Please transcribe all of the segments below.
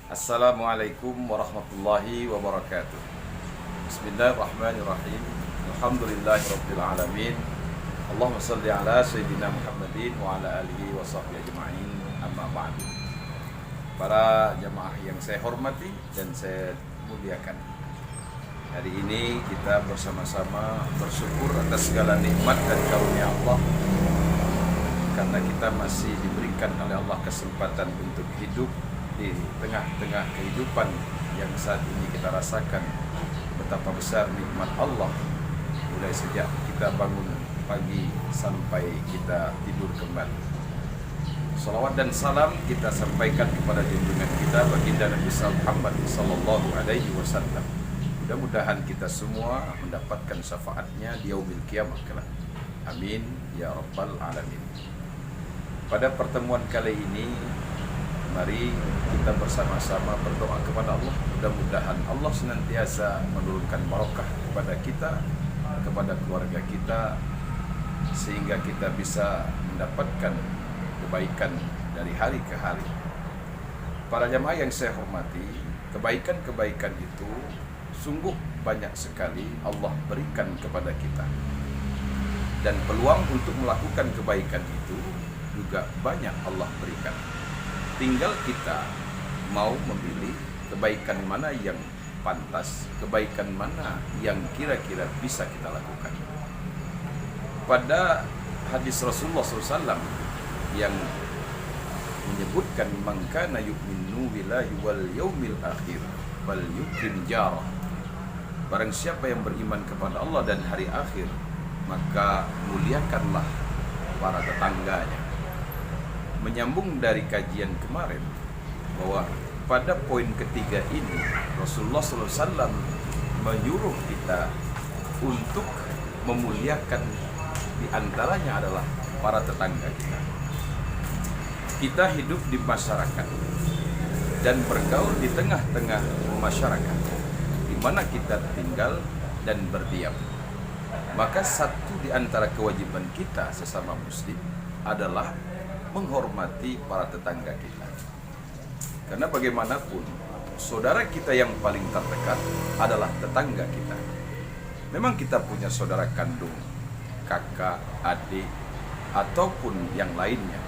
Assalamualaikum warahmatullahi wabarakatuh. Bismillahirrahmanirrahim. Alhamdulillahirabbil alamin. Allahumma shalli ala sayyidina Muhammadin wa ala alihi wa sahbihi ajma'in. Amma ba'du. Para jamaah yang saya hormati dan saya muliakan, hari ini kita bersama-sama bersyukur atas segala nikmat dan karunia Allah, karena kita masih diberikan oleh Allah kesempatan untuk hidup di tengah-tengah kehidupan yang saat ini kita rasakan betapa besar nikmat Allah, mulai sejak kita bangun pagi sampai kita tidur kembali. Salawat dan salam kita sampaikan kepada junjungan kita baginda Nabi Muhammad sallallahu alaihi wasallam. Mudah-mudahan kita semua mendapatkan syafaatnya di yaumil qiyamah kelak. Amin ya rabbal alamin. Pada pertemuan kali ini, mari kita bersama-sama berdoa kepada Allah. Mudah-mudahan Allah senantiasa menurunkan barokah kepada kita, kepada keluarga kita, sehingga kita bisa mendapatkan kebaikan dari hari ke hari. Para jamaah yang saya hormati, kebaikan-kebaikan itu sungguh banyak sekali Allah berikan kepada kita. Dan peluang untuk melakukan kebaikan itu juga banyak Allah berikan. Tinggal kita mau memilih kebaikan mana yang pantas, kebaikan mana yang kira-kira bisa kita lakukan. Pada hadis Rasulullah SAW yang menyebutkan man kana yu'minu billahi wal yaumil akhir fal yukrim jarah. Barang siapa yang beriman kepada Allah dan hari akhir, maka muliakanlah para tetangganya. Menyambung dari kajian kemarin, bahwa pada poin ketiga ini Rasulullah SAW menyuruh kita untuk memuliakan, diantaranya adalah para tetangga kita. Kita hidup di masyarakat dan bergaul di tengah-tengah masyarakat di mana kita tinggal dan berdiam. Maka satu di antara kewajiban kita sesama muslim adalah menghormati para tetangga kita. Karena bagaimanapun, saudara kita yang paling terdekat adalah tetangga kita. Memang kita punya saudara kandung, kakak, adik, ataupun yang lainnya.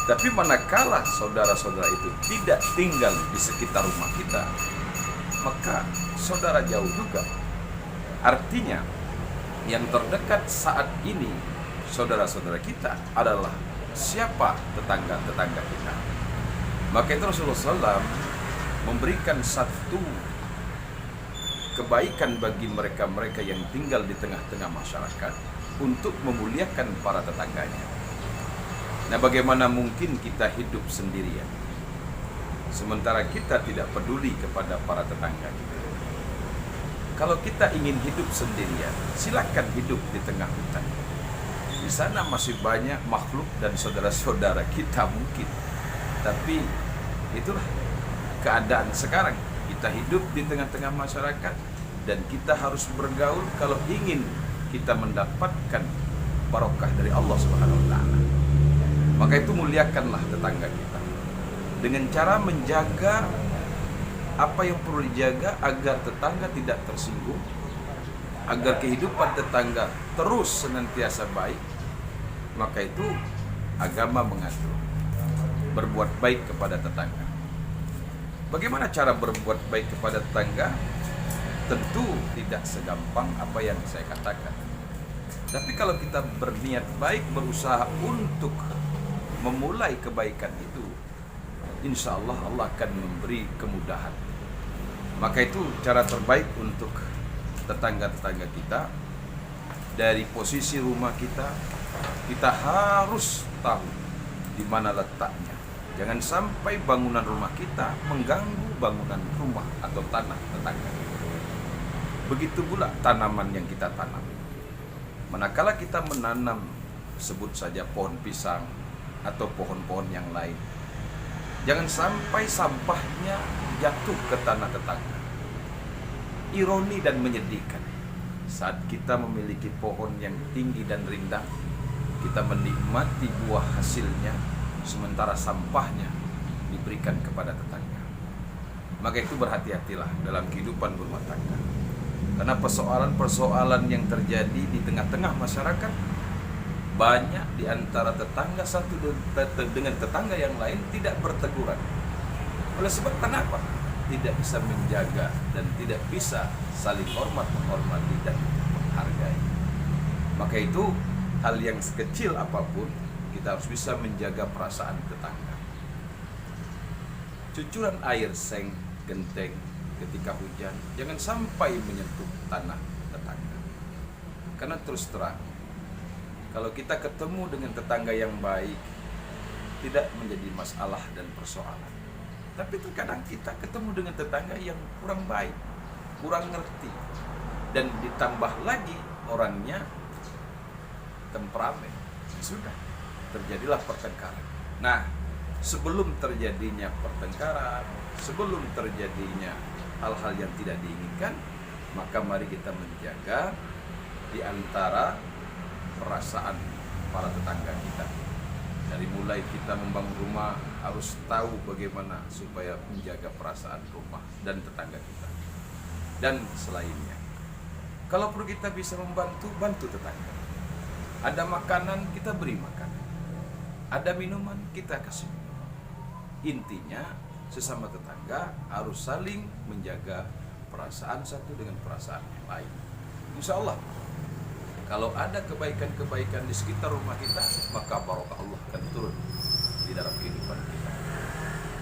Tapi manakala saudara-saudara itu tidak tinggal di sekitar rumah kita, maka saudara jauh juga. Artinya, yang terdekat saat ini saudara-saudara kita adalah siapa? Tetangga-tetangga kita. Maka itu Rasulullah SAW memberikan satu kebaikan bagi mereka-mereka yang tinggal di tengah-tengah masyarakat untuk memuliakan para tetangganya. Nah, bagaimana mungkin kita hidup sendirian sementara kita tidak peduli kepada para tetangga kita? Kalau kita ingin hidup sendirian, silakan hidup di tengah hutan. Di sana masih banyak makhluk dan saudara-saudara kita mungkin. Tapi itulah keadaan sekarang. Kita hidup di tengah-tengah masyarakat dan kita harus bergaul kalau ingin kita mendapatkan barokah dari Allah Subhanahu wa taala. Maka itu muliakanlah tetangga kita dengan cara menjaga apa yang perlu dijaga agar tetangga tidak tersinggung, agar kehidupan tetangga terus senantiasa baik. Maka itu agama mengatur berbuat baik kepada tetangga. Bagaimana cara berbuat baik kepada tetangga? Tentu tidak segampang apa yang saya katakan. Tapi kalau kita berniat baik, berusaha untuk memulai kebaikan itu, insya Allah Allah akan memberi kemudahan. Maka itu cara terbaik untuk tetangga-tetangga kita. Dari posisi rumah kita, kita harus tahu di mana letaknya. Jangan sampai bangunan rumah kita mengganggu bangunan rumah atau tanah tetangga. Begitu pula tanaman yang kita tanam. Manakala kita menanam, sebut saja pohon pisang atau pohon-pohon yang lain, jangan sampai sampahnya jatuh ke tanah tetangga. Ironi dan menyedihkan, saat kita memiliki pohon yang tinggi dan rindang, kita menikmati buah hasilnya, sementara sampahnya diberikan kepada tetangga. Maka itu berhati-hatilah dalam kehidupan berumah tangga. Karena persoalan-persoalan yang terjadi di tengah-tengah masyarakat, banyak di antara tetangga satu dengan tetangga yang lain tidak berteguran. Oleh sebab kenapa? Tidak bisa menjaga dan tidak bisa saling hormat, menghormati dan menghargai. Maka itu hal yang sekecil apapun kita harus bisa menjaga perasaan tetangga. Cucuran air seng genteng ketika hujan jangan sampai menyentuh tanah tetangga. Karena terus terang, kalau kita ketemu dengan tetangga yang baik, tidak menjadi masalah dan persoalan. Tapi terkadang kita ketemu dengan tetangga yang kurang baik, kurang ngerti, dan ditambah lagi orangnya temperamen, sudah terjadilah pertengkaran. Nah, sebelum terjadinya pertengkaran, sebelum terjadinya hal-hal yang tidak diinginkan, maka mari kita menjaga di antara perasaan para tetangga kita. Dari mulai kita membangun rumah, harus tahu bagaimana supaya menjaga perasaan rumah dan tetangga kita. Dan selainnya, kalau perlu kita bisa membantu, bantu tetangga. Ada makanan, kita beri makanan. Ada minuman, kita kasih minum. Intinya, sesama tetangga harus saling menjaga perasaan satu dengan perasaan yang lain. Insya Allah, kalau ada kebaikan-kebaikan di sekitar rumah kita, maka barokah Allah akan turun di dalam kehidupan kita.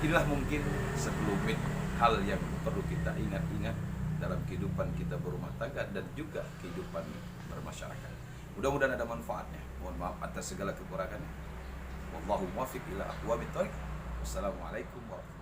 Inilah mungkin sekelumit hal yang perlu kita ingat-ingat dalam kehidupan kita berumah tangga dan juga kehidupan bermasyarakat. Mudah-mudahan ada manfaatnya. Mohon maaf atas segala kekurangannya. Wallahu muwaffiq ila aqwamit thoriq. Wassalamualaikum warahmatullahi wabarakatuh.